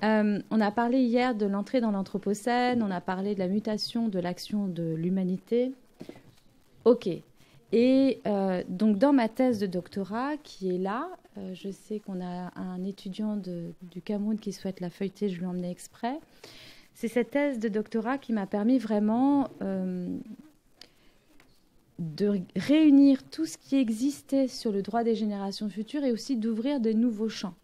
On a parlé hier de l'entrée dans l'Anthropocène, on a parlé de la mutation de l'action de l'humanité. Ok. Et donc dans ma thèse de doctorat qui est là, je sais qu'on a un étudiant du Cameroun qui souhaite la feuilleter, je lui ai emmené exprès. C'est cette thèse de doctorat qui m'a permis vraiment de réunir tout ce qui existait sur le droit des générations futures et aussi d'ouvrir de nouveaux champs.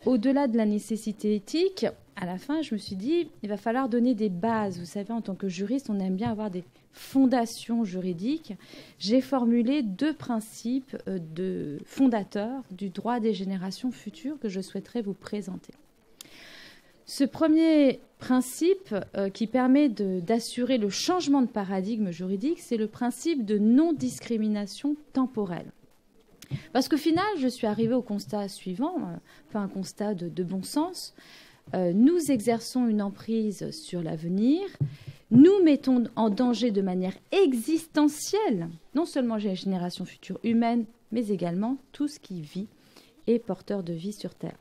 Au-delà de la nécessité éthique, à la fin, je me suis dit, il va falloir donner des bases. Vous savez, en tant que juriste, on aime bien avoir des fondations juridiques. J'ai formulé 2 principes fondateurs du droit des générations futures que je souhaiterais vous présenter. Ce premier principe qui permet d'assurer le changement de paradigme juridique, c'est le principe de non-discrimination temporelle. Parce qu'au final, je suis arrivée au constat suivant, pas un constat de bon sens. Nous exerçons une emprise sur l'avenir, nous mettons en danger de manière existentielle, non seulement les générations futures humaines, mais également tout ce qui vit et porteur de vie sur Terre.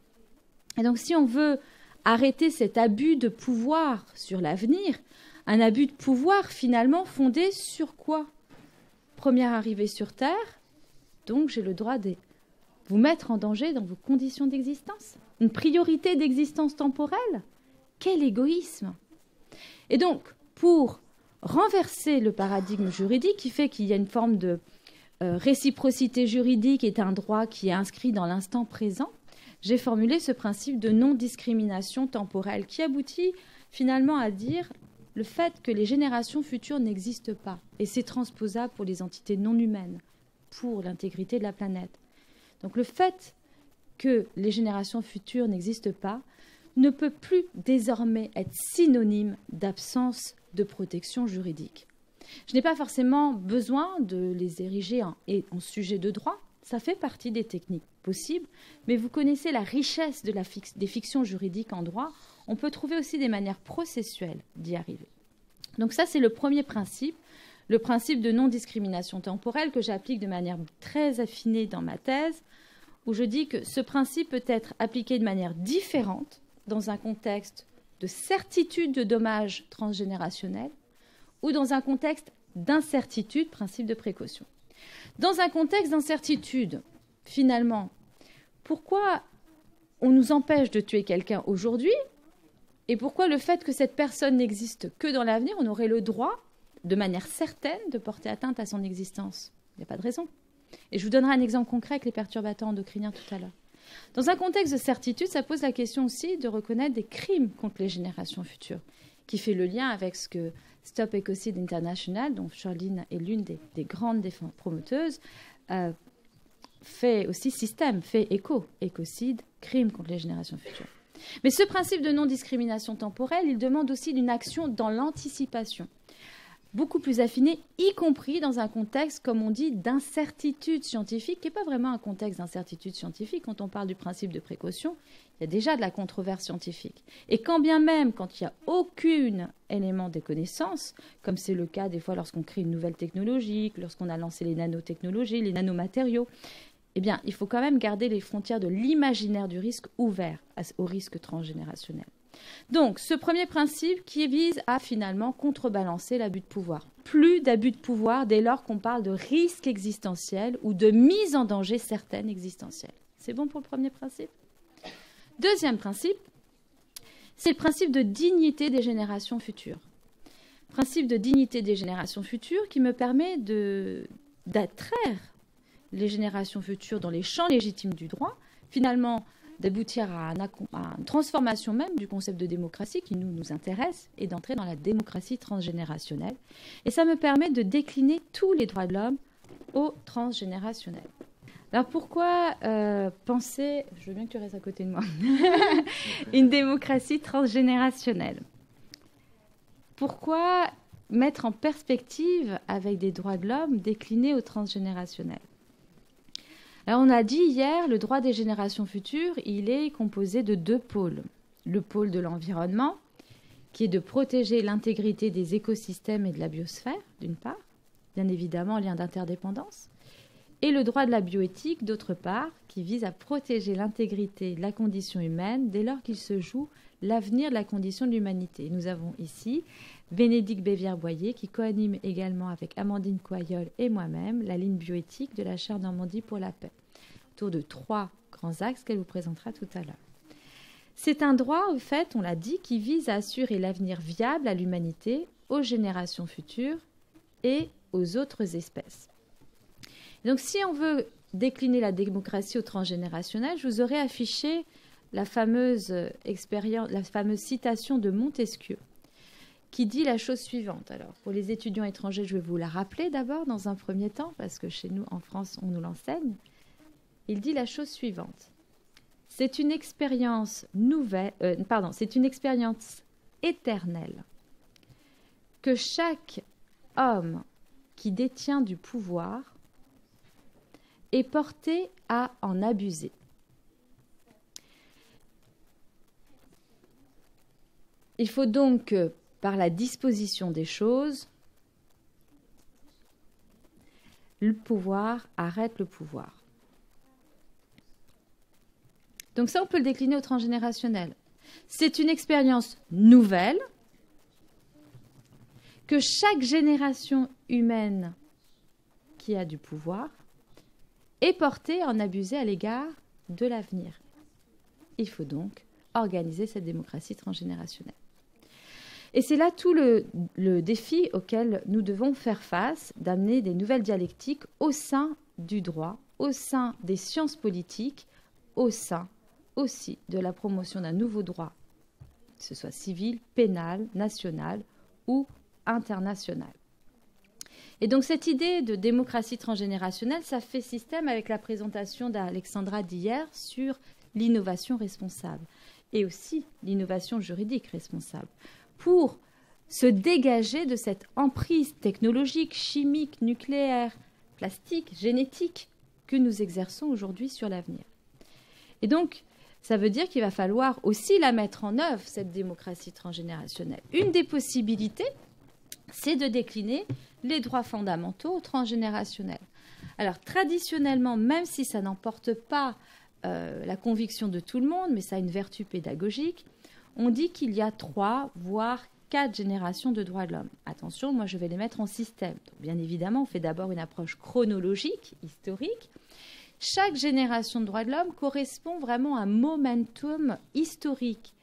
Et donc si on veut arrêter cet abus de pouvoir sur l'avenir, un abus de pouvoir finalement fondé sur quoi? Première arrivée sur Terre, donc j'ai le droit de vous mettre en danger dans vos conditions d'existence. Une priorité d'existence temporelle? Quel égoïsme! Et donc, pour renverser le paradigme juridique qui fait qu'il y a une forme de réciprocité juridique et un droit qui est inscrit dans l'instant présent, j'ai formulé ce principe de non-discrimination temporelle qui aboutit finalement à dire le fait que les générations futures n'existent pas. Et c'est transposable pour les entités non humaines, pour l'intégrité de la planète. Donc le fait que les générations futures n'existent pas ne peut plus désormais être synonyme d'absence de protection juridique. Je n'ai pas forcément besoin de les ériger en sujet de droit, ça fait partie des techniques possibles, mais vous connaissez la richesse des fictions juridiques en droit, on peut trouver aussi des manières processuelles d'y arriver. Donc ça, c'est le premier principe, le principe de non-discrimination temporelle que j'applique de manière très affinée dans ma thèse, où je dis que ce principe peut être appliqué de manière différente dans un contexte de certitude de dommages transgénérationnels ou dans un contexte d'incertitude, principe de précaution. Dans un contexte d'incertitude, finalement, pourquoi on nous empêche de tuer quelqu'un aujourd'hui et pourquoi le fait que cette personne n'existe que dans l'avenir, on aurait le droit, de manière certaine, de porter atteinte à son existence? Il n'y a pas de raison. Et je vous donnerai un exemple concret avec les perturbateurs endocriniens tout à l'heure. Dans un contexte de certitude, ça pose la question aussi de reconnaître des crimes contre les générations futures, qui fait le lien avec ce que Stop Ecocide International, dont Charline est l'une des grandes promoteuses, fait aussi système, fait écocide, crime contre les générations futures. Mais ce principe de non-discrimination temporelle, il demande aussi une action dans l'anticipation, beaucoup plus affinée, y compris dans un contexte, comme on dit, d'incertitude scientifique, qui n'est pas vraiment un contexte d'incertitude scientifique. Quand on parle du principe de précaution, il y a déjà de la controverse scientifique. Et quand bien même, quand il n'y a aucun élément de connaissance, comme c'est le cas des fois lorsqu'on crée une nouvelle technologie, lorsqu'on a lancé les nanotechnologies, les nanomatériaux, eh bien, il faut quand même garder les frontières de l'imaginaire du risque ouverts au risque transgénérationnel. Donc, ce premier principe qui vise à finalement contrebalancer l'abus de pouvoir. Plus d'abus de pouvoir dès lors qu'on parle de risque existentiel ou de mise en danger certaine existentielle. C'est bon pour le premier principe? Deuxième principe, c'est le principe de dignité des générations futures. Principe de dignité des générations futures qui me permet d'attraire les générations futures dans les champs légitimes du droit, finalement d'aboutir à une transformation même du concept de démocratie qui nous intéresse et d'entrer dans la démocratie transgénérationnelle. Et ça me permet de décliner tous les droits de l'homme au transgénérationnel. Alors pourquoi penser, je veux bien que tu restes à côté de moi, une démocratie transgénérationnelle? Pourquoi mettre en perspective avec des droits de l'homme déclinés au transgénérationnel? Alors on a dit hier, le droit des générations futures, il est composé de 2 pôles. Le pôle de l'environnement, qui est de protéger l'intégrité des écosystèmes et de la biosphère, d'une part, bien évidemment, lien d'interdépendance, et le droit de la bioéthique, d'autre part, qui vise à protéger l'intégrité de la condition humaine dès lors qu'il se joue l'avenir de la condition de l'humanité. Nous avons ici Bénédicte Bévière-Boyer, qui coanime également avec Amandine Coailleul et moi-même la ligne bioéthique de la chaire Normandie pour la paix, autour de 3 grands axes qu'elle vous présentera tout à l'heure. C'est un droit, au fait, on l'a dit, qui vise à assurer l'avenir viable à l'humanité, aux générations futures et aux autres espèces. Donc, si on veut décliner la démocratie au transgénérationnel, je vous aurais affiché la fameuse citation de Montesquieu, qui dit la chose suivante. Alors, pour les étudiants étrangers, je vais vous la rappeler d'abord, dans un premier temps, parce que chez nous, en France, on nous l'enseigne. Il dit la chose suivante. C'est une expérience c'est une expérience éternelle que chaque homme qui détient du pouvoir est porté à en abuser. Il faut donc que, par la disposition des choses, le pouvoir arrête le pouvoir. Donc ça, on peut le décliner au transgénérationnel. C'est une expérience nouvelle que chaque génération humaine qui a du pouvoir est portée à en abuser à l'égard de l'avenir. Il faut donc organiser cette démocratie transgénérationnelle. Et c'est là tout le défi auquel nous devons faire face, d'amener des nouvelles dialectiques au sein du droit, au sein des sciences politiques, au sein aussi de la promotion d'un nouveau droit, que ce soit civil, pénal, national ou international. Et donc cette idée de démocratie transgénérationnelle, ça fait système avec la présentation d'Alexandra d'hier sur l'innovation responsable et aussi l'innovation juridique responsable, pour se dégager de cette emprise technologique, chimique, nucléaire, plastique, génétique que nous exerçons aujourd'hui sur l'avenir. Et donc, ça veut dire qu'il va falloir aussi la mettre en œuvre, cette démocratie transgénérationnelle. Une des possibilités, c'est de décliner les droits fondamentaux transgénérationnels. Alors, traditionnellement, même si ça n'emporte pas la conviction de tout le monde, mais ça a une vertu pédagogique, on dit qu'il y a 3, voire 4 générations de droits de l'homme. Attention, moi je vais les mettre en système. Donc, bien évidemment, on fait d'abord une approche chronologique, historique. Chaque génération de droits de l'homme correspond vraiment à un momentum historique,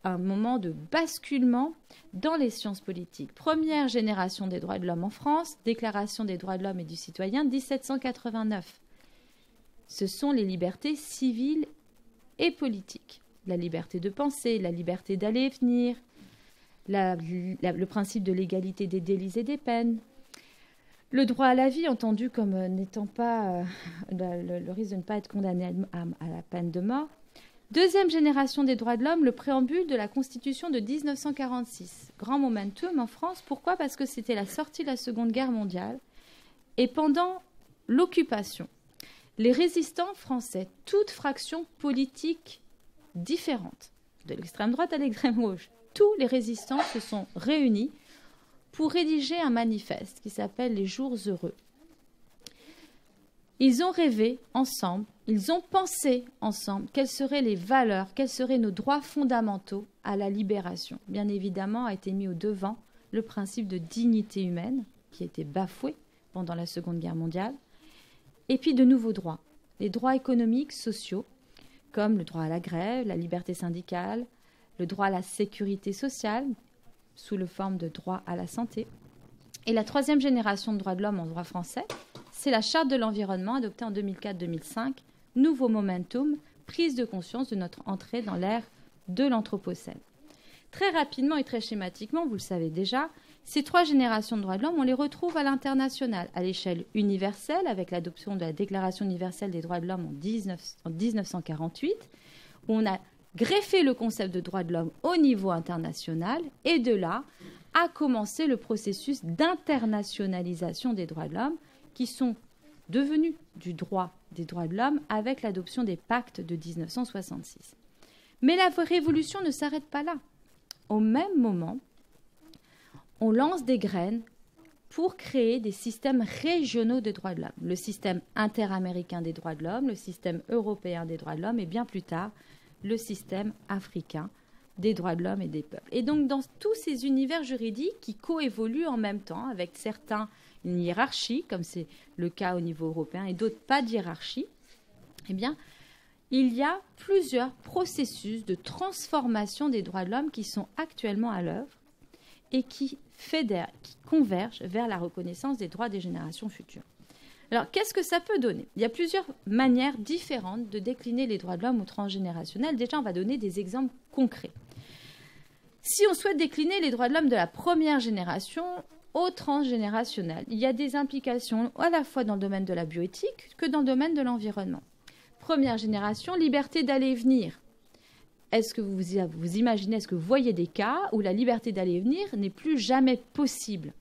un moment de basculement dans les sciences politiques. Première génération des droits de l'homme en France, Déclaration des droits de l'homme et du citoyen, 1789. Ce sont les libertés civiles et politiques. La liberté de penser, la liberté d'aller et venir, le principe de l'égalité des délits et des peines, le droit à la vie entendu comme n'étant pas le risque de ne pas être condamné à la peine de mort. Deuxième génération des droits de l'homme, le préambule de la Constitution de 1946. Grand momentum en France. Pourquoi ? Parce que c'était la sortie de la Seconde Guerre mondiale. Et pendant l'occupation, les résistants français, toutes fractions politiques différentes, de l'extrême droite à l'extrême gauche, tous les résistants se sont réunis pour rédiger un manifeste qui s'appelle « Les Jours heureux ». Ils ont rêvé ensemble, ils ont pensé ensemble quelles seraient les valeurs, quels seraient nos droits fondamentaux à la libération. Bien évidemment, a été mis au devant le principe de dignité humaine qui a été bafoué pendant la Seconde Guerre mondiale, et puis de nouveaux droits, les droits économiques, sociaux, comme le droit à la grève, la liberté syndicale, le droit à la sécurité sociale, sous la forme de droit à la santé. Et la troisième génération de droits de l'homme en droit français, c'est la Charte de l'environnement adoptée en 2004-2005, nouveau momentum, prise de conscience de notre entrée dans l'ère de l'Anthropocène. Très rapidement et très schématiquement, vous le savez déjà, ces 3 générations de droits de l'homme, on les retrouve à l'international, à l'échelle universelle, avec l'adoption de la Déclaration universelle des droits de l'homme en 1948, où on a greffé le concept de droits de l'homme au niveau international, et de là a commencé le processus d'internationalisation des droits de l'homme, qui sont devenus du droit des droits de l'homme avec l'adoption des pactes de 1966. Mais la révolution ne s'arrête pas là. Au même moment, on lance des graines pour créer des systèmes régionaux des droits de l'homme. Le système interaméricain des droits de l'homme, le système européen des droits de l'homme et bien plus tard, le système africain des droits de l'homme et des peuples. Et donc, dans tous ces univers juridiques qui coévoluent en même temps, avec certains une hiérarchie, comme c'est le cas au niveau européen, et d'autres pas de hiérarchie, eh bien, il y a plusieurs processus de transformation des droits de l'homme qui sont actuellement à l'œuvre et qui fédèrent, qui convergent vers la reconnaissance des droits des générations futures. Alors, qu'est-ce que ça peut donner? Il y a plusieurs manières différentes de décliner les droits de l'homme au transgénérationnel. Déjà, on va donner des exemples concrets. Si on souhaite décliner les droits de l'homme de la première génération au transgénérationnel, il y a des implications à la fois dans le domaine de la bioéthique que dans le domaine de l'environnement. Première génération, liberté d'aller et venir. Est-ce que vous imaginez, est-ce que vous voyez des cas où la liberté d'aller et venir n'est plus jamais possible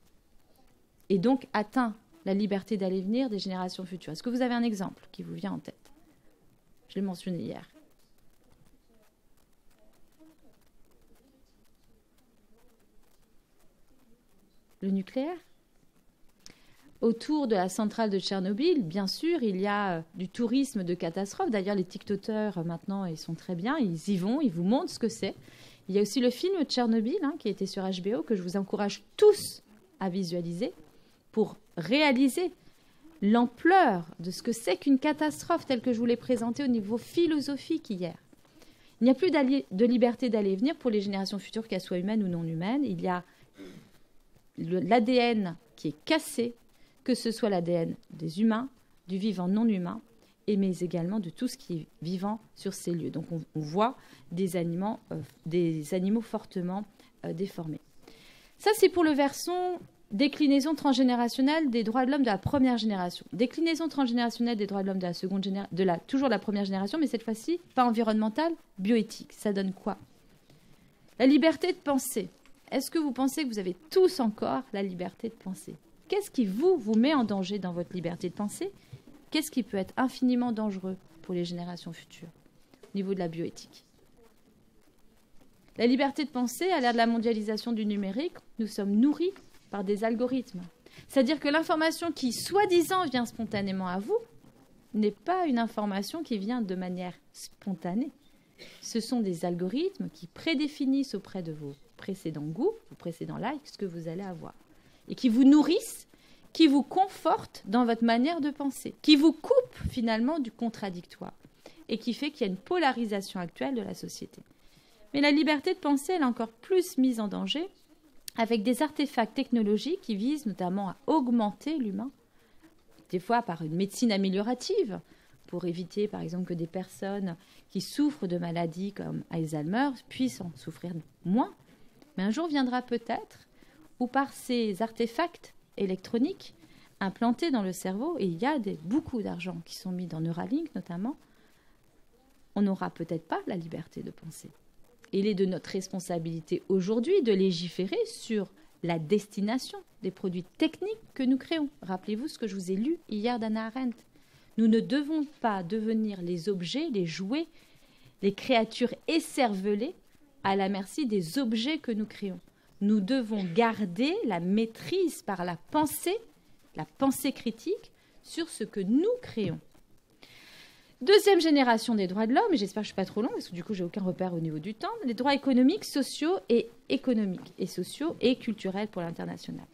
et donc atteint la liberté d'aller et venir des générations futures? Est-ce que vous avez un exemple qui vous vient en tête? Je l'ai mentionné hier. Le nucléaire? Autour de la centrale de Tchernobyl, bien sûr, il y a du tourisme de catastrophe. D'ailleurs, les TikTokers, maintenant, ils sont très bien. Ils y vont, ils vous montrent ce que c'est. Il y a aussi le film Tchernobyl, qui était sur HBO, que je vous encourage tous à visualiser pour réaliser l'ampleur de ce que c'est qu'une catastrophe telle que je vous l'ai présentée au niveau philosophique hier. Il n'y a plus de liberté d'aller et venir pour les générations futures, qu'elles soient humaines ou non humaines. Il y a l'ADN qui est cassé, que ce soit l'ADN des humains, du vivant non humain, mais également de tout ce qui est vivant sur ces lieux. Donc on voit des animaux fortement déformés. Ça, c'est pour le versant déclinaison transgénérationnelle des droits de l'homme de la première génération. Déclinaison transgénérationnelle des droits de l'homme de la seconde génération, toujours la première génération, mais cette fois-ci, pas environnementale, bioéthique. Ça donne quoi? La liberté de penser. Est-ce que vous pensez que vous avez tous encore la liberté de penser? Qu'est-ce qui vous met en danger dans votre liberté de penser? Qu'est-ce qui peut être infiniment dangereux pour les générations futures au niveau de la bioéthique? La liberté de penser, à l'ère de la mondialisation du numérique, nous sommes nourris par des algorithmes. C'est-à-dire que l'information qui, soi-disant, vient spontanément à vous, n'est pas une information qui vient de manière spontanée. Ce sont des algorithmes qui prédéfinissent auprès de vos précédents goûts, vos précédents likes, ce que vous allez avoir. Et qui vous nourrissent, qui vous confortent dans votre manière de penser, qui vous coupent finalement du contradictoire et qui fait qu'il y a une polarisation actuelle de la société. Mais la liberté de penser, elle est encore plus mise en danger avec des artefacts technologiques qui visent notamment à augmenter l'humain, des fois par une médecine améliorative, pour éviter par exemple que des personnes qui souffrent de maladies comme Alzheimer puissent en souffrir moins. Mais un jour viendra peut-être où par ces artefacts électroniques implantés dans le cerveau, et il y a beaucoup d'argent qui sont mis dans Neuralink notamment, on n'aura peut-être pas la liberté de penser. Il est de notre responsabilité aujourd'hui de légiférer sur la destination des produits techniques que nous créons. Rappelez-vous ce que je vous ai lu hier d'Hannah Arendt. Nous ne devons pas devenir les objets, les jouets, les créatures écervelées à la merci des objets que nous créons. Nous devons garder la maîtrise par la pensée critique, sur ce que nous créons. Deuxième génération des droits de l'homme, et j'espère que je ne suis pas trop long, parce que du coup, je n'ai aucun repère au niveau du temps, les droits économiques, sociaux et sociaux et culturels pour l'international.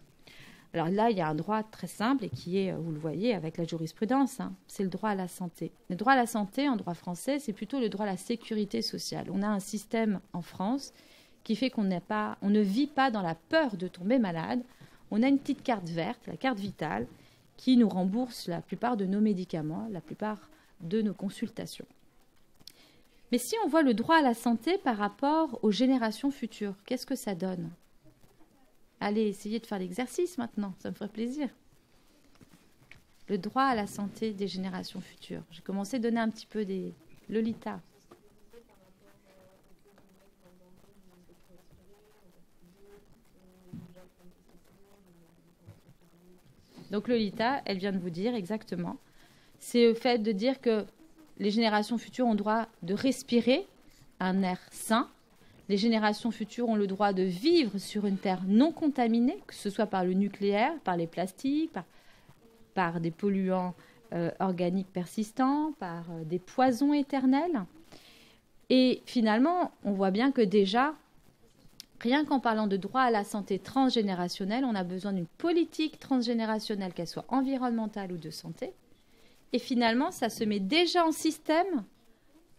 Alors là, il y a un droit très simple et qui est, vous le voyez, avec la jurisprudence, c'est le droit à la santé. Le droit à la santé, en droit français, c'est plutôt le droit à la sécurité sociale. On a un système en France qui fait qu'on ne vit pas dans la peur de tomber malade. On a une petite carte verte, la carte vitale, qui nous rembourse la plupart de nos médicaments, la plupart de nos consultations. Mais si on voit le droit à la santé par rapport aux générations futures, qu'est-ce que ça donne? Allez, essayez de faire l'exercice maintenant, ça me ferait plaisir. Le droit à la santé des générations futures. J'ai commencé à donner un petit peu des Lolita. Donc Lolita, elle vient de vous dire exactement. C'est le fait de dire que les générations futures ont droit de respirer un air sain. Les générations futures ont le droit de vivre sur une terre non contaminée, que ce soit par le nucléaire, par les plastiques, par des polluants organiques persistants, par des poisons éternels. Et finalement, on voit bien que déjà, rien qu'en parlant de droit à la santé transgénérationnelle, on a besoin d'une politique transgénérationnelle, qu'elle soit environnementale ou de santé. Et finalement, ça se met déjà en système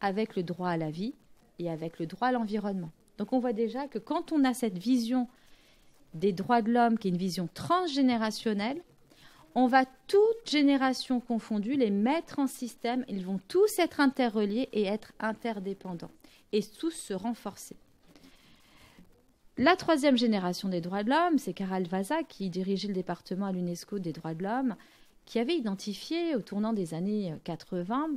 avec le droit à la vie et avec le droit à l'environnement. Donc on voit déjà que quand on a cette vision des droits de l'homme, qui est une vision transgénérationnelle, on va, toutes générations confondues, les mettre en système. Ils vont tous être interreliés et être interdépendants, et tous se renforcer. La troisième génération des droits de l'homme, c'est Karel Vasa, qui dirigeait le département à l'UNESCO des droits de l'homme, qui avait identifié, au tournant des années 80,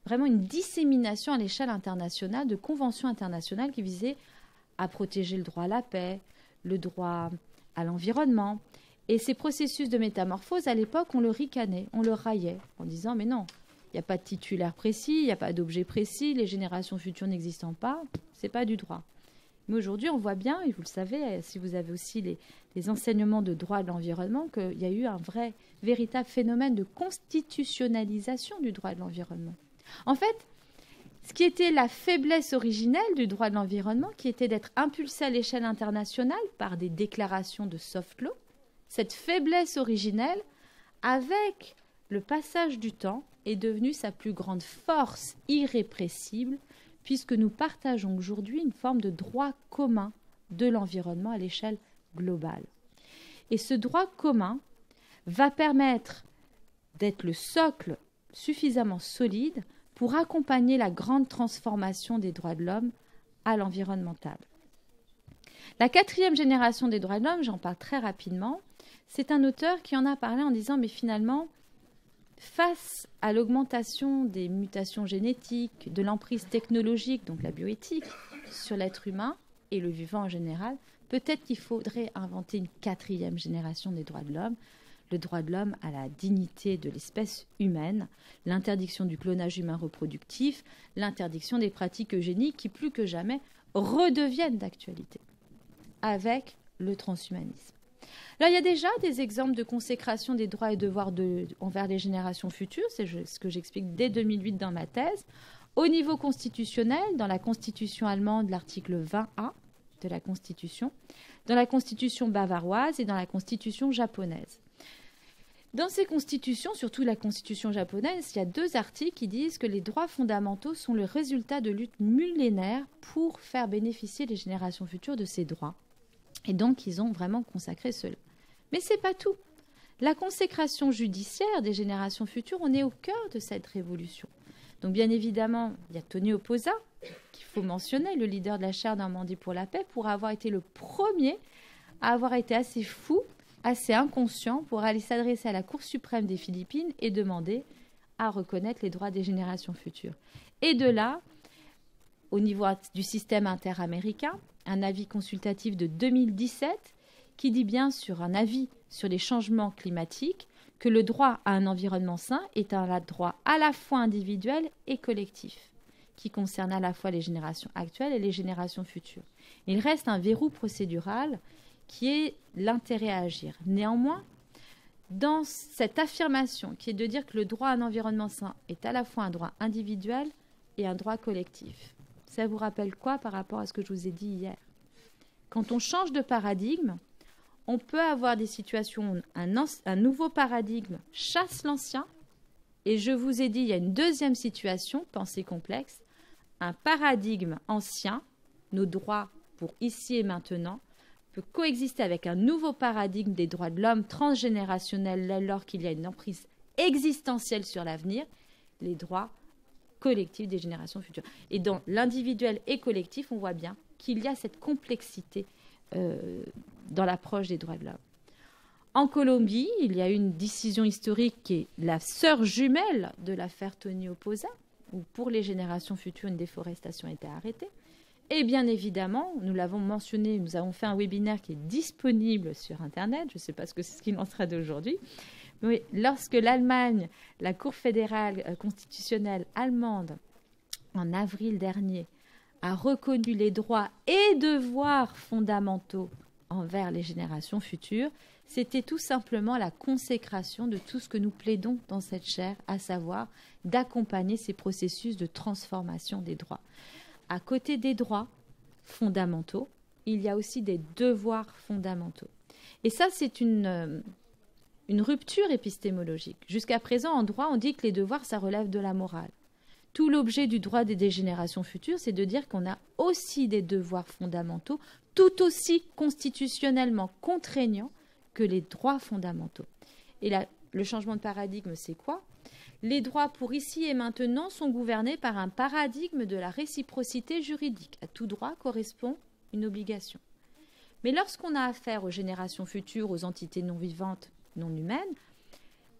vraiment une dissémination à l'échelle internationale de conventions internationales qui visaient à protéger le droit à la paix, le droit à l'environnement. Et ces processus de métamorphose, à l'époque, on le ricanait, on le raillait, en disant « mais non, il n'y a pas de titulaire précis, il n'y a pas d'objet précis, les générations futures n'existant pas, ce n'est pas du droit ». Mais aujourd'hui, on voit bien, et vous le savez, si vous avez aussi les enseignements de droit de l'environnement, qu'il y a eu un véritable phénomène de constitutionnalisation du droit de l'environnement. En fait, ce qui était la faiblesse originelle du droit de l'environnement, qui était d'être impulsé à l'échelle internationale par des déclarations de soft law, cette faiblesse originelle, avec le passage du temps, est devenue sa plus grande force irrépressible, puisque nous partageons aujourd'hui une forme de droit commun de l'environnement à l'échelle globale. Et ce droit commun va permettre d'être le socle suffisamment solide pour accompagner la grande transformation des droits de l'homme à l'environnemental. La quatrième génération des droits de l'homme, j'en parle très rapidement, c'est un auteur qui en a parlé en disant « mais finalement, face à l'augmentation des mutations génétiques, de l'emprise technologique, donc la bioéthique, sur l'être humain et le vivant en général, peut-être qu'il faudrait inventer une quatrième génération des droits de l'homme, le droit de l'homme à la dignité de l'espèce humaine, l'interdiction du clonage humain reproductif, l'interdiction des pratiques eugéniques qui, plus que jamais, redeviennent d'actualité avec le transhumanisme. » Là, il y a déjà des exemples de consécration des droits et devoirs envers les générations futures, c'est ce que j'explique dès 2008 dans ma thèse. Au niveau constitutionnel, dans la Constitution allemande, l'article 20A de la Constitution, dans la Constitution bavaroise et dans la Constitution japonaise. Dans ces constitutions, surtout la Constitution japonaise, il y a 2 articles qui disent que les droits fondamentaux sont le résultat de luttes millénaires pour faire bénéficier les générations futures de ces droits. Et donc, ils ont vraiment consacré cela. Mais ce n'est pas tout. La consécration judiciaire des générations futures, on est au cœur de cette révolution. Donc, bien évidemment, il y a Tony Oposa, qu'il faut mentionner, le leader de la chaire Normandie pour la paix, pour avoir été le premier à avoir été assez fou, assez inconscient, pour aller s'adresser à la Cour suprême des Philippines et demander à reconnaître les droits des générations futures. Et de là, au niveau du système interaméricain, un avis consultatif de 2017 qui dit bien sur un avis sur les changements climatiques que le droit à un environnement sain est un droit à la fois individuel et collectif, qui concerne à la fois les générations actuelles et les générations futures. Il reste un verrou procédural qui est l'intérêt à agir. Néanmoins, dans cette affirmation qui est de dire que le droit à un environnement sain est à la fois un droit individuel et un droit collectif, ça vous rappelle quoi par rapport à ce que je vous ai dit hier? Quand on change de paradigme, on peut avoir des situations où un nouveau paradigme chasse l'ancien. Et je vous ai dit, il y a une deuxième situation, pensée complexe, un paradigme ancien, nos droits pour ici et maintenant, peut coexister avec un nouveau paradigme des droits de l'homme transgénérationnel dès lors qu'il y a une emprise existentielle sur l'avenir, les droits collectifs des générations futures. Et dans l'individuel et collectif, on voit bien qu'il y a cette complexité dans l'approche des droits de l'homme. En Colombie, il y a une décision historique qui est la sœur jumelle de l'affaire Tony Oposa, où pour les générations futures, une déforestation a été arrêtée. Et bien évidemment, nous l'avons mentionné, nous avons fait un webinaire qui est disponible sur Internet, je ne sais pas ce qu'il en sera d'aujourd'hui, mais lorsque l'Allemagne, la Cour fédérale constitutionnelle allemande, en avril dernier, a reconnu les droits et devoirs fondamentaux envers les générations futures, c'était tout simplement la consécration de tout ce que nous plaidons dans cette chaire, à savoir d'accompagner ces processus de transformation des droits. À côté des droits fondamentaux, il y a aussi des devoirs fondamentaux. Et ça, c'est une rupture épistémologique. Jusqu'à présent, en droit, on dit que les devoirs, ça relève de la morale. Tout l'objet du droit des générations futures, c'est de dire qu'on a aussi des devoirs fondamentaux, tout aussi constitutionnellement contraignants que les droits fondamentaux. Et là, le changement de paradigme, c'est quoi? Les droits pour ici et maintenant sont gouvernés par un paradigme de la réciprocité juridique. À tout droit correspond une obligation. Mais lorsqu'on a affaire aux générations futures, aux entités non vivantes, non humaines,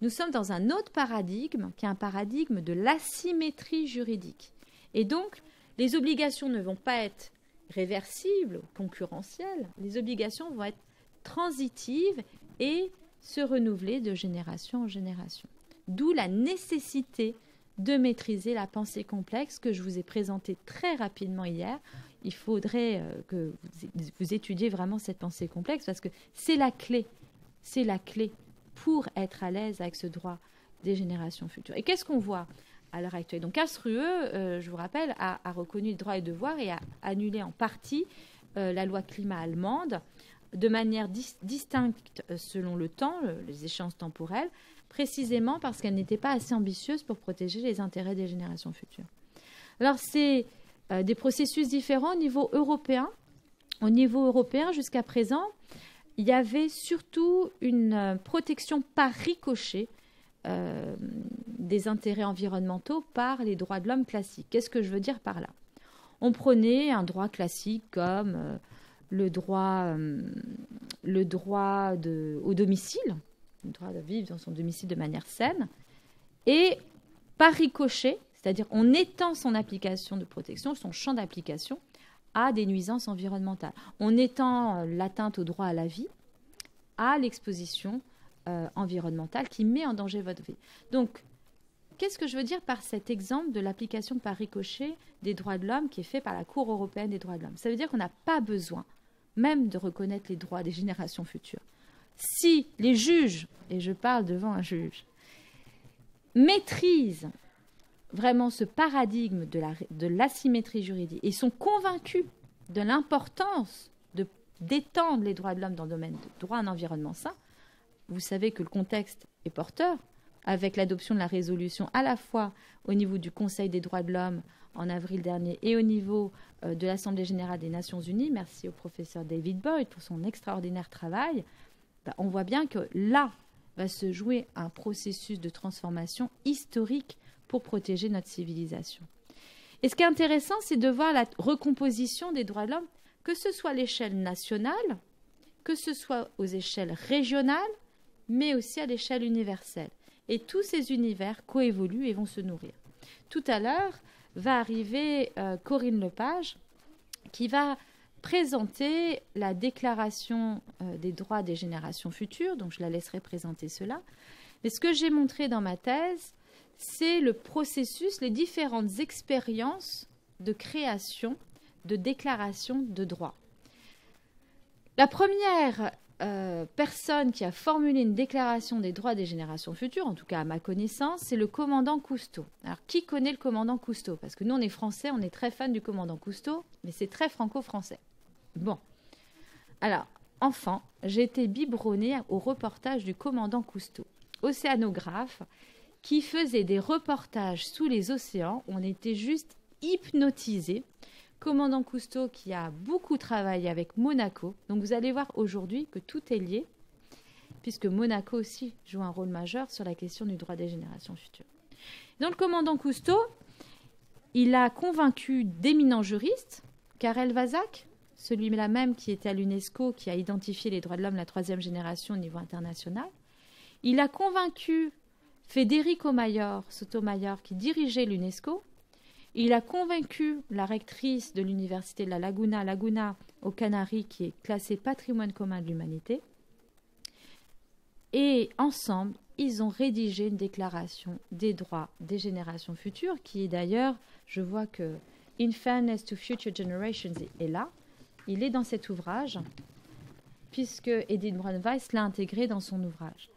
nous sommes dans un autre paradigme, qui est un paradigme de l'asymétrie juridique. Et donc, les obligations ne vont pas être réversibles, concurrentielles. Les obligations vont être transitives et se renouveler de génération en génération. D'où la nécessité de maîtriser la pensée complexe que je vous ai présentée très rapidement hier. Il faudrait que vous étudiez vraiment cette pensée complexe parce que c'est la clé pour être à l'aise avec ce droit des générations futures. Et qu'est-ce qu'on voit à l'heure actuelle? Donc Karlsruhe, je vous rappelle, a reconnu les droits et devoirs et a annulé en partie la loi climat allemande de manière distincte selon le temps, les échéances temporelles, précisément parce qu'elle n'était pas assez ambitieuse pour protéger les intérêts des générations futures. Alors c'est des processus différents au niveau européen. Au niveau européen, jusqu'à présent, il y avait surtout une protection par ricochet des intérêts environnementaux par les droits de l'homme classiques. Qu'est-ce que je veux dire par là? On prenait un droit classique comme le droit au domicile, le droit de vivre dans son domicile de manière saine, et par ricochet, c'est-à-dire on étend son application de protection, son champ d'application, à des nuisances environnementales. On étend l'atteinte au droit à la vie à l'exposition environnementale qui met en danger votre vie. Donc, qu'est-ce que je veux dire par cet exemple de l'application par ricochet des droits de l'homme qui est fait par la Cour européenne des droits de l'homme? Ça veut dire qu'on n'a pas besoin même de reconnaître les droits des générations futures. Si les juges, et je parle devant un juge, maîtrisent vraiment ce paradigme de l'asymétrie juridique et sont convaincus de l'importance d'étendre les droits de l'homme dans le domaine du droit à un environnement sain, vous savez que le contexte est porteur, avec l'adoption de la résolution à la fois au niveau du Conseil des droits de l'homme en avril dernier et au niveau de l'Assemblée générale des Nations unies. Merci au professeur David Boyd pour son extraordinaire travail. On voit bien que là va se jouer un processus de transformation historique pour protéger notre civilisation. Et ce qui est intéressant, c'est de voir la recomposition des droits de l'homme, que ce soit à l'échelle nationale, que ce soit aux échelles régionales, mais aussi à l'échelle universelle. Et tous ces univers coévoluent et vont se nourrir. Tout à l'heure va arriver Corinne Lepage, qui va présenter la déclaration des droits des générations futures, donc je la laisserai présenter cela. Mais ce que j'ai montré dans ma thèse, c'est le processus, les différentes expériences de création, de déclaration de droits. La première personne qui a formulé une déclaration des droits des générations futures, en tout cas à ma connaissance, c'est le commandant Cousteau. Alors, qui connaît le commandant Cousteau? Parce que nous, on est français, on est très fans du commandant Cousteau, mais c'est très franco-français. Bon. Alors, enfant, j'ai été biberonnée au reportage du commandant Cousteau, océanographe, qui faisait des reportages sous les océans. On était juste hypnotisés. Commandant Cousteau qui a beaucoup travaillé avec Monaco. Donc vous allez voir aujourd'hui que tout est lié, puisque Monaco aussi joue un rôle majeur sur la question du droit des générations futures. Donc le commandant Cousteau, il a convaincu d'éminents juristes, Karel Vazak, celui-là même qui était à l'UNESCO, qui a identifié les droits de l'homme, la troisième génération au niveau international. Il a convaincu Federico Sotomayor, qui dirigeait l'UNESCO. Il a convaincu la rectrice de l'université de la Laguna aux Canaries, qui est classée patrimoine commun de l'humanité. Et ensemble, ils ont rédigé une déclaration des droits des générations futures, qui est d'ailleurs, je vois qu'il In Fairness to Future Generations est là. Il est dans cet ouvrage, puisque Edith Brand-Weiss l'a intégré dans son ouvrage.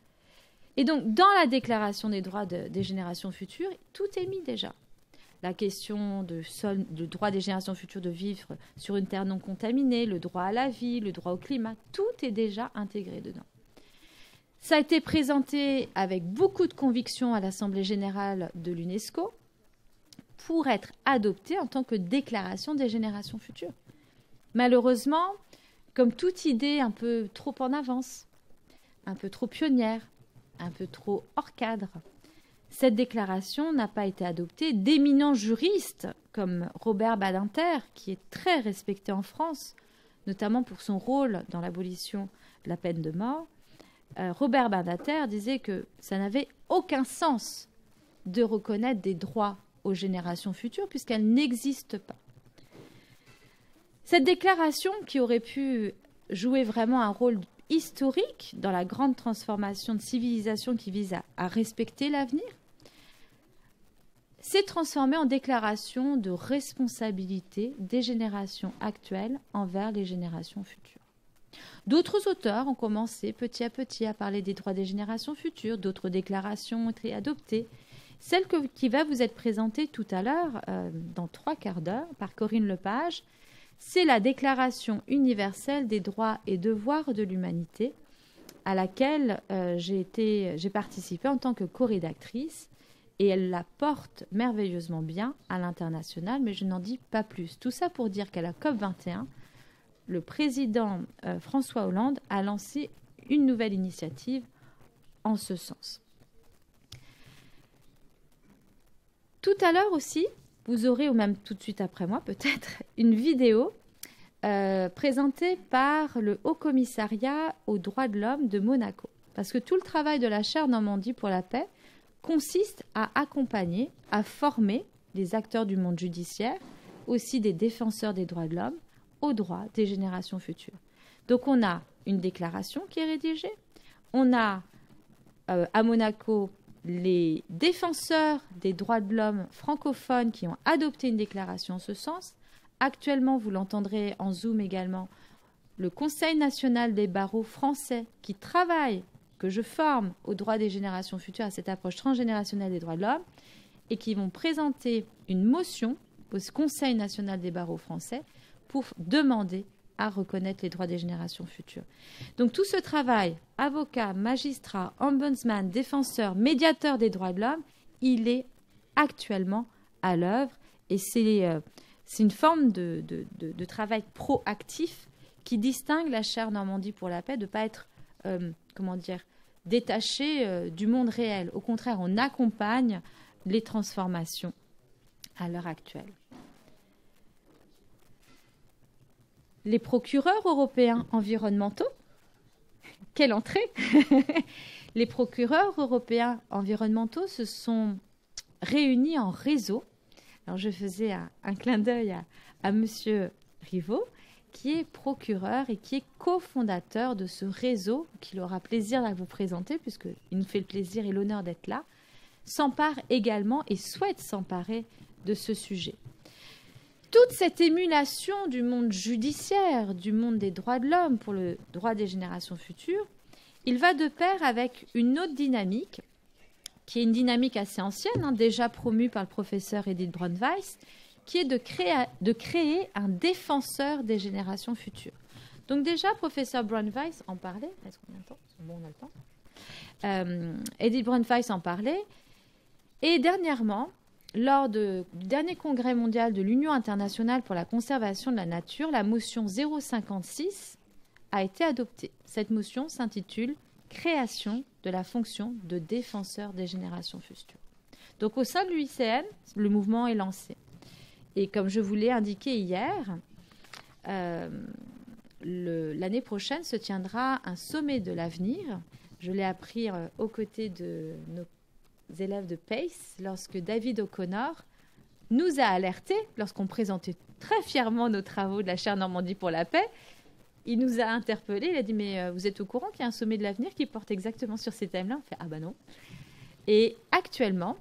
Et donc, dans la Déclaration des droits des générations futures, tout est mis déjà. La question du droit des générations futures de vivre sur une terre non contaminée, le droit à la vie, le droit au climat, tout est déjà intégré dedans. Ça a été présenté avec beaucoup de conviction à l'Assemblée générale de l'UNESCO pour être adopté en tant que déclaration des générations futures. Malheureusement, comme toute idée un peu trop en avance, un peu trop pionnière, un peu trop hors cadre, cette déclaration n'a pas été adoptée. D'éminents juristes comme Robert Badinter, qui est très respecté en France, notamment pour son rôle dans l'abolition de la peine de mort, Robert Badinter disait que ça n'avait aucun sens de reconnaître des droits aux générations futures puisqu'elles n'existent pas. Cette déclaration, qui aurait pu jouer vraiment un rôle historique dans la grande transformation de civilisation qui vise à respecter l'avenir, s'est transformée en déclaration de responsabilité des générations actuelles envers les générations futures. D'autres auteurs ont commencé petit à petit à parler des droits des générations futures, d'autres déclarations ont été adoptées. Celle qui va vous être présentée tout à l'heure, dans 3 quarts d'heure, par Corinne Lepage, c'est la Déclaration universelle des droits et devoirs de l'humanité, à laquelle j'ai participé en tant que co-rédactrice, et elle la porte merveilleusement bien à l'international, mais je n'en dis pas plus. Tout ça pour dire qu'à la COP21, le président François Hollande a lancé une nouvelle initiative en ce sens. Tout à l'heure aussi, vous aurez, ou même tout de suite après moi peut-être, une vidéo présentée par le Haut Commissariat aux droits de l'homme de Monaco. Parce que tout le travail de la chaire Normandie pour la paix consiste à accompagner, à former les acteurs du monde judiciaire, aussi des défenseurs des droits de l'homme, aux droits des générations futures. Donc on a une déclaration qui est rédigée, on a à Monaco les défenseurs des droits de l'homme francophones qui ont adopté une déclaration en ce sens. Actuellement, vous l'entendrez en Zoom également, le Conseil national des barreaux français qui travaille, que je forme aux droits des générations futures, à cette approche transgénérationnelle des droits de l'homme, et qui vont présenter une motion au Conseil national des barreaux français pour demander à reconnaître les droits des générations futures. Donc tout ce travail, avocats, magistrats, ombudsman, défenseurs, médiateurs des droits de l'homme, il est actuellement à l'œuvre et c'est une forme de travail proactif qui distingue la chaire Normandie pour la paix de ne pas être, détachée du monde réel. Au contraire, on accompagne les transformations à l'heure actuelle. Les procureurs européens environnementaux, quelle entrée! Les procureurs européens environnementaux se sont réunis en réseau. Alors je faisais un clin d'œil à Monsieur Rivaux, qui est procureur et qui est cofondateur de ce réseau, qu'il aura plaisir à vous présenter, puisqu'il nous fait le plaisir et l'honneur d'être là, s'empare également et souhaite s'emparer de ce sujet. Toute cette émulation du monde judiciaire, du monde des droits de l'homme pour le droit des générations futures, il va de pair avec une autre dynamique, qui est une dynamique assez ancienne, déjà promue par le professeur Edith Brand-Weiss, qui est de créer un défenseur des générations futures. Donc déjà, professeur Brand-Weiss en parlait. Est-ce qu'on a le temps? Bon, on a le temps. Edith Brand-Weiss en parlait. Et dernièrement, lors du dernier congrès mondial de l'Union internationale pour la conservation de la nature, la motion 056 a été adoptée. Cette motion s'intitule « Création de la fonction de défenseur des générations futures ». Donc au sein de l'UICN, le mouvement est lancé. Et comme je vous l'ai indiqué hier, l'année prochaine se tiendra un sommet de l'avenir. Je l'ai appris aux côtés de nos élèves de PACE lorsque David O'Connor nous a alertés, lorsqu'on présentait très fièrement nos travaux de la chaire Normandie pour la paix. Il nous a interpellés, il a dit « Mais vous êtes au courant qu'il y a un sommet de l'avenir qui porte exactement sur ces thèmes-là ?» On fait « Ah ben non !» Et actuellement,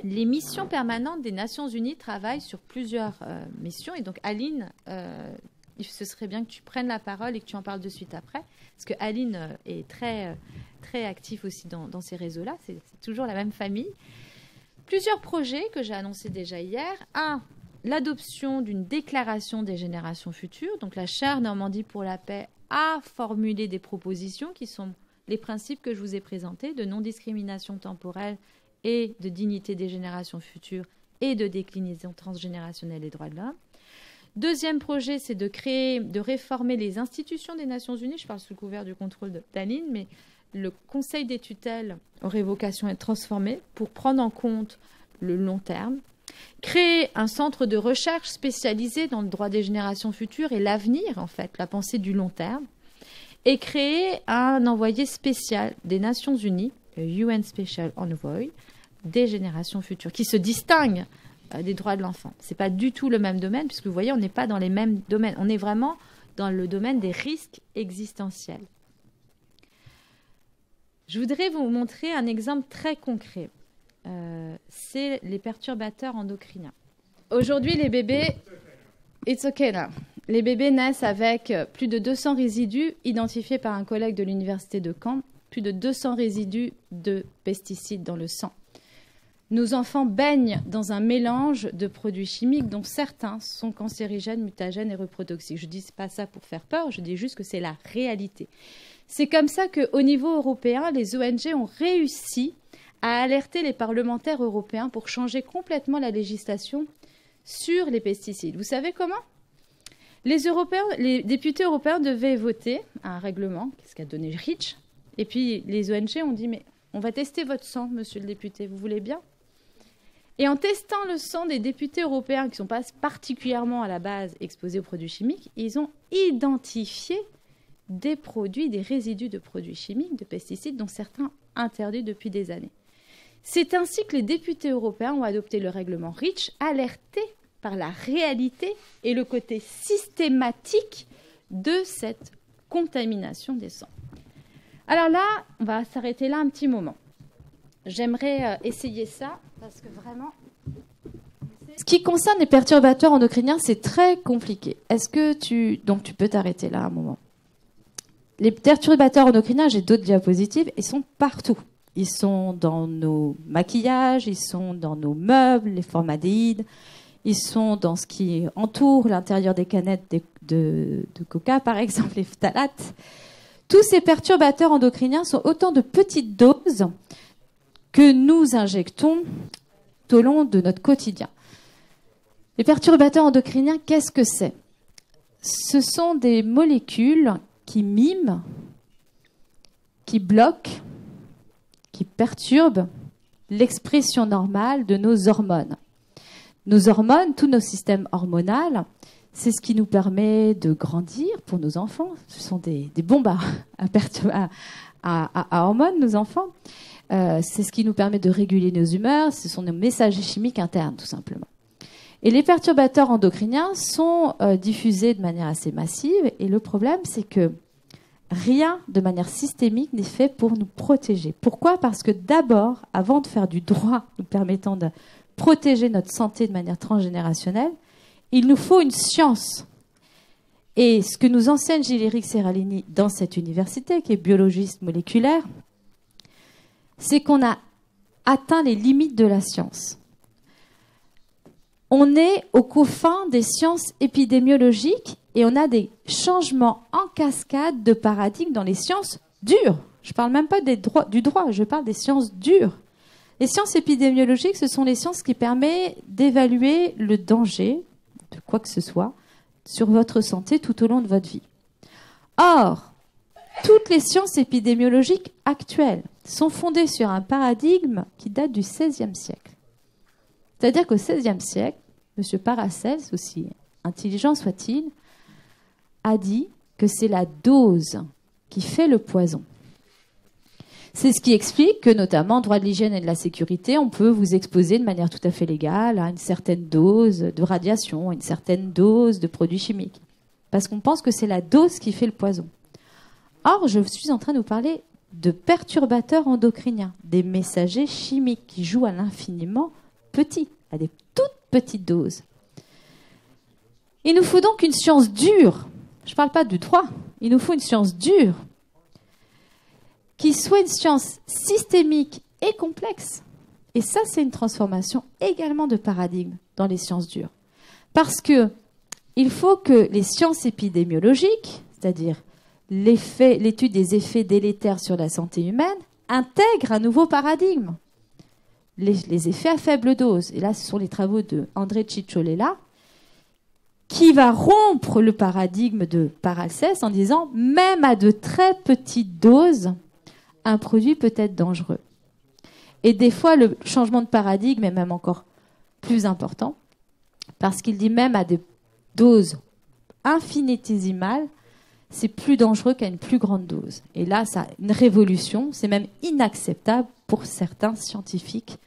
Les missions permanentes des Nations Unies travaillent sur plusieurs missions. Et donc, Aline, ce serait bien que tu prennes la parole et que tu en parles de suite après. Parce que Aline est très, très active aussi dans ces réseaux-là. C'est toujours la même famille. Plusieurs projets que j'ai annoncés déjà hier. Un, l'adoption d'une déclaration des générations futures. Donc, la chaire Normandie pour la paix a formulé des propositions qui sont les principes que je vous ai présentés de non-discrimination temporelle et de dignité des générations futures et de déclinaison transgénérationnelle des droits de l'homme. Deuxième projet, c'est de réformer les institutions des Nations Unies. Je parle sous le couvert du contrôle d'Aline, mais le Conseil des tutelles aurait vocation à être transformé pour prendre en compte le long terme. Créer un centre de recherche spécialisé dans le droit des générations futures et l'avenir, en fait, la pensée du long terme. Et créer un envoyé spécial des Nations Unies, le UN Special Envoy, des générations futures, qui se distingue des droits de l'enfant. Ce n'est pas du tout le même domaine, puisque vous voyez, on n'est pas dans les mêmes domaines. On est vraiment dans le domaine des risques existentiels. Je voudrais vous montrer un exemple très concret. C'est les perturbateurs endocriniens. Aujourd'hui, les bébés... It's okay now. Les bébés naissent avec plus de 200 résidus identifiés par un collègue de l'université de Caen, plus de 200 résidus de pesticides dans le sang. Nos enfants baignent dans un mélange de produits chimiques dont certains sont cancérigènes, mutagènes et reprotoxiques. Je ne dis pas ça pour faire peur, je dis juste que c'est la réalité. C'est comme ça qu'au niveau européen, les ONG ont réussi à alerter les parlementaires européens pour changer complètement la législation sur les pesticides. Vous savez comment ? Les députés européens devaient voter un règlement, ce qu'a donné REACH, et puis les ONG ont dit « mais on va tester votre sang, monsieur le député, vous voulez bien ?» Et en testant le sang des députés européens qui ne sont pas particulièrement à la base exposés aux produits chimiques, ils ont identifié des produits, des résidus de produits chimiques, de pesticides, dont certains interdits depuis des années. C'est ainsi que les députés européens ont adopté le règlement REACH, alertés par la réalité et le côté systématique de cette contamination des sangs. Alors là, on va s'arrêter là un petit moment. J'aimerais essayer ça, parce que vraiment... Ce qui concerne les perturbateurs endocriniens, c'est très compliqué. Donc tu peux t'arrêter là un moment. Les perturbateurs endocriniens, j'ai d'autres diapositives, ils sont partout. Ils sont dans nos maquillages, ils sont dans nos meubles, les formaldéhydes, ils sont dans ce qui entoure l'intérieur des canettes de coca, par exemple, les phtalates. Tous ces perturbateurs endocriniens sont autant de petites doses que nous injectons tout au long de notre quotidien. Les perturbateurs endocriniens, qu'est-ce que c'est ? Ce sont des molécules qui miment, qui bloquent, qui perturbent l'expression normale de nos hormones. Nos hormones, tous nos systèmes hormonaux, c'est ce qui nous permet de grandir pour nos enfants. Ce sont des bombes à hormones, nos enfants. C'est ce qui nous permet de réguler nos humeurs. Ce sont nos messagers chimiques internes, tout simplement. Et les perturbateurs endocriniens sont diffusés de manière assez massive. Et le problème, c'est que rien de manière systémique n'est fait pour nous protéger. Pourquoi ? Parce que d'abord, avant de faire du droit nous permettant de protéger notre santé de manière transgénérationnelle, il nous faut une science. Et ce que nous enseigne Gilles-Éric Seralini dans cette université, qui est biologiste moléculaire, c'est qu'on a atteint les limites de la science. On est aux confins des sciences épidémiologiques et on a des changements en cascade de paradigme dans les sciences dures. Je ne parle même pas du droit, je parle des sciences dures. Les sciences épidémiologiques, ce sont les sciences qui permettent d'évaluer le danger de quoi que ce soit sur votre santé tout au long de votre vie. Or, toutes les sciences épidémiologiques actuelles sont fondées sur un paradigme qui date du XVIe siècle. C'est-à-dire qu'au XVIe siècle, M. Paracels, aussi intelligent soit-il, a dit que c'est la dose qui fait le poison. C'est ce qui explique que, notamment, en droit de l'hygiène et de la sécurité, on peut vous exposer de manière tout à fait légale à une certaine dose de radiation, à une certaine dose de produits chimiques. Parce qu'on pense que c'est la dose qui fait le poison. Or, je suis en train de vous parler de perturbateurs endocriniens, des messagers chimiques qui jouent à l'infiniment petit, à des toutes petites doses. Il nous faut donc une science dure. Je ne parle pas du droit. Il nous faut une science dure qui soit une science systémique et complexe. Et ça, c'est une transformation également de paradigme dans les sciences dures. Parce que il faut que les sciences épidémiologiques, c'est-à-dire l'étude des effets délétères sur la santé humaine, intègrent un nouveau paradigme. Les effets à faible dose. Et là, ce sont les travaux de André Cicciolella, qui va rompre le paradigme de Paracelse en disant, même à de très petites doses, un produit peut être dangereux. Et des fois, le changement de paradigme est même encore plus important, parce qu'il dit même à des doses infinitésimales, c'est plus dangereux qu'à une plus grande dose. Et là, ça a une révolution, c'est même inacceptable pour certains scientifiques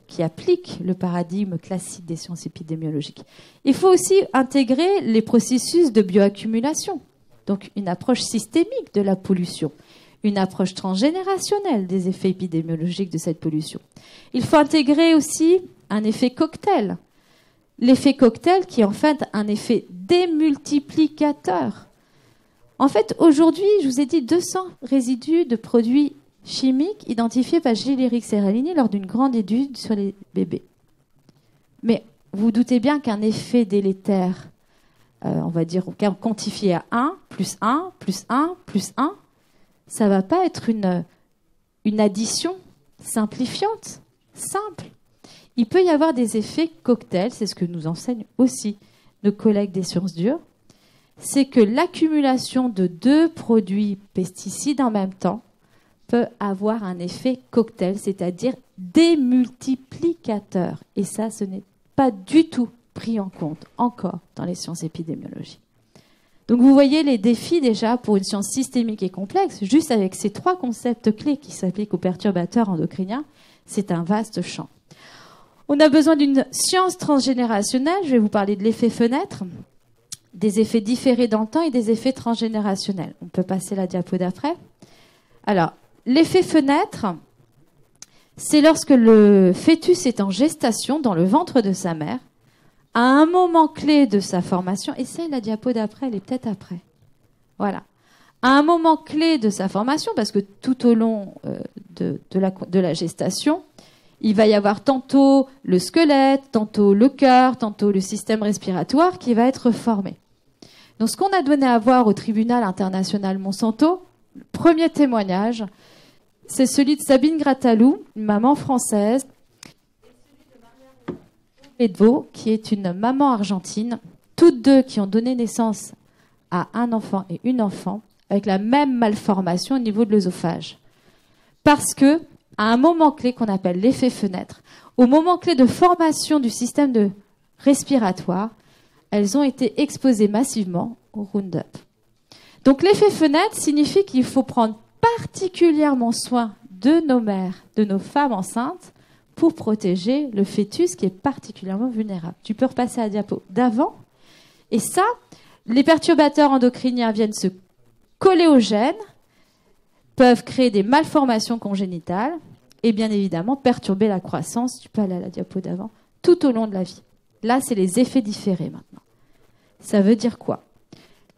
qui appliquent le paradigme classique des sciences épidémiologiques. Il faut aussi intégrer les processus de bioaccumulation, donc une approche systémique de la pollution, une approche transgénérationnelle des effets épidémiologiques de cette pollution. Il faut intégrer aussi un effet cocktail. L'effet cocktail qui est en fait un effet démultiplicateur. En fait, aujourd'hui, je vous ai dit 200 résidus de produits chimiques identifiés par Gilles-Éric Serralini lors d'une grande étude sur les bébés. Mais vous vous doutez bien qu'un effet délétère, on va dire quantifié à 1, plus 1, plus 1, plus 1, ça ne va pas être une addition simplifiante, simple. Il peut y avoir des effets cocktails, c'est ce que nous enseignent aussi nos collègues des sciences dures, c'est que l'accumulation de 2 produits pesticides en même temps peut avoir un effet cocktail, c'est-à-dire démultiplicateur. Et ça, ce n'est pas du tout pris en compte encore dans les sciences épidémiologiques. Donc vous voyez les défis déjà pour une science systémique et complexe, juste avec ces 3 concepts clés qui s'appliquent aux perturbateurs endocriniens, c'est un vaste champ. On a besoin d'une science transgénérationnelle, je vais vous parler de l'effet fenêtre, des effets différés dans le temps et des effets transgénérationnels. On peut passer la diapo d'après. Alors, l'effet fenêtre, c'est lorsque le fœtus est en gestation dans le ventre de sa mère, à un moment clé de sa formation, et c'est la diapo d'après, elle est peut-être après. Voilà. À un moment clé de sa formation, parce que tout au long de la gestation, il va y avoir tantôt le squelette, tantôt le cœur, tantôt le système respiratoire qui va être formé. Donc ce qu'on a donné à voir au tribunal international Monsanto, le premier témoignage, c'est celui de Sabine Grattalou, une maman française, Edvo, qui est une maman argentine, toutes deux qui ont donné naissance à un enfant et une enfant, avec la même malformation au niveau de l'œsophage. Parce que, à un moment clé qu'on appelle l'effet fenêtre, au moment clé de formation du système respiratoire, elles ont été exposées massivement au Roundup. Donc l'effet fenêtre signifie qu'il faut prendre particulièrement soin de nos mères, de nos femmes enceintes, pour protéger le fœtus qui est particulièrement vulnérable. Tu peux repasser à la diapo d'avant. Et ça, les perturbateurs endocriniens viennent se coller aux gènes, peuvent créer des malformations congénitales et bien évidemment perturber la croissance, tu peux aller à la diapo d'avant, tout au long de la vie. Là, c'est les effets différés maintenant. Ça veut dire quoi?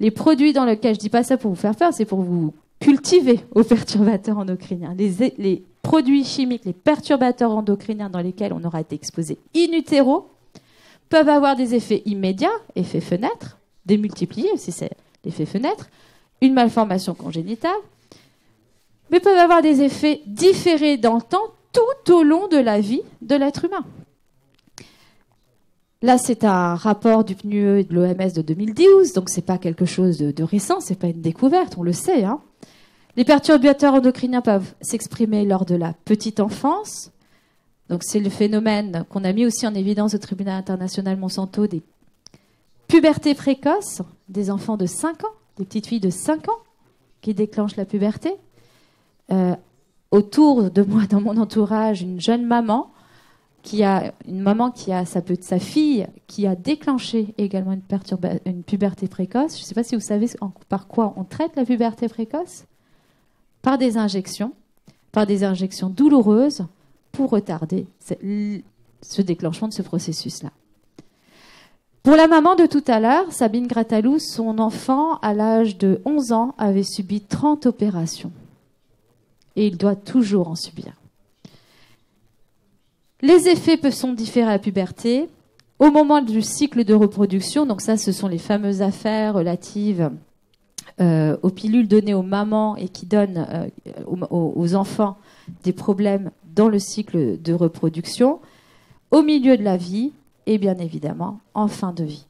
Les produits dans lesquels, je ne dis pas ça pour vous faire peur, c'est pour vous cultiver aux perturbateurs endocriniens. Les produits chimiques, les perturbateurs endocriniens dans lesquels on aura été exposé in utero, peuvent avoir des effets immédiats, effet fenêtre, démultipliés, si c'est l'effet fenêtre, une malformation congénitale, mais peuvent avoir des effets différés dans le temps tout au long de la vie de l'être humain. Là, c'est un rapport du PNUE et de l'OMS de 2012, donc c'est pas quelque chose de récent, c'est pas une découverte, on le sait. Hein. Les perturbateurs endocriniens peuvent s'exprimer lors de la petite enfance. Donc c'est le phénomène qu'on a mis aussi en évidence au tribunal international Monsanto des pubertés précoces, des enfants de 5 ans, des petites filles de 5 ans qui déclenchent la puberté. Autour de moi, dans mon entourage, une jeune maman qui a sa fille qui a déclenché également une puberté précoce. Je ne sais pas si vous savez par quoi on traite la puberté précoce. Par des injections douloureuses pour retarder ce déclenchement de ce processus-là. Pour la maman de tout à l'heure, Sabine Gratalou, son enfant, à l'âge de 11 ans, avait subi 30 opérations. Et il doit toujours en subir. Les effets sont différés à la puberté. Au moment du cycle de reproduction, donc ça, ce sont les fameuses affaires relatives aux pilules données aux mamans et qui donnent aux enfants des problèmes dans le cycle de reproduction, au milieu de la vie et bien évidemment en fin de vie.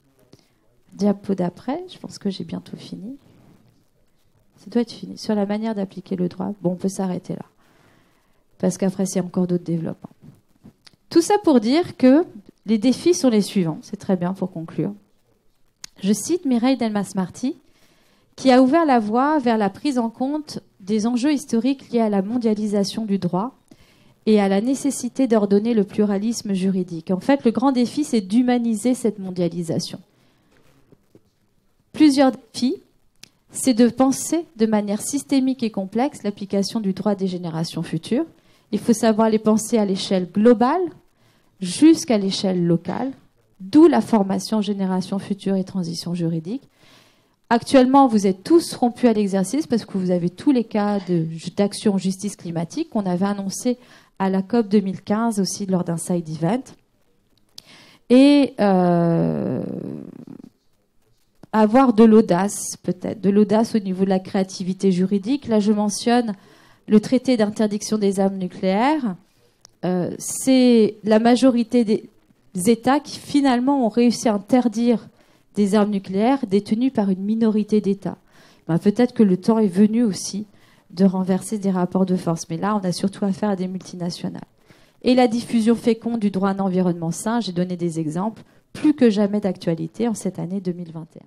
Diapo d'après, je pense que j'ai bientôt fini. Ça doit être fini. Sur la manière d'appliquer le droit, bon, on peut s'arrêter là. Parce qu'après, c'est encore d'autres développements. Tout ça pour dire que les défis sont les suivants. C'est très bien pour conclure. Je cite Mireille Delmas-Marty, qui a ouvert la voie vers la prise en compte des enjeux historiques liés à la mondialisation du droit et à la nécessité d'ordonner le pluralisme juridique. En fait, le grand défi, c'est d'humaniser cette mondialisation. Plusieurs défis, c'est de penser de manière systémique et complexe l'application du droit des générations futures. Il faut savoir les penser à l'échelle globale jusqu'à l'échelle locale, d'où la formation Génération Future et Transition Juridique. Actuellement, vous êtes tous rompus à l'exercice parce que vous avez tous les cas d'action justice climatique qu'on avait annoncé à la COP 2015 aussi lors d'un side event. Et avoir de l'audace, peut-être, de l'audace au niveau de la créativité juridique. Là, je mentionne le traité d'interdiction des armes nucléaires. C'est la majorité des États qui, finalement, ont réussi à interdire des armes nucléaires détenues par une minorité d'États. Ben, peut-être que le temps est venu aussi de renverser des rapports de force. Mais là, on a surtout affaire à des multinationales. Et la diffusion féconde du droit à un environnement sain, j'ai donné des exemples, plus que jamais d'actualité en cette année 2021.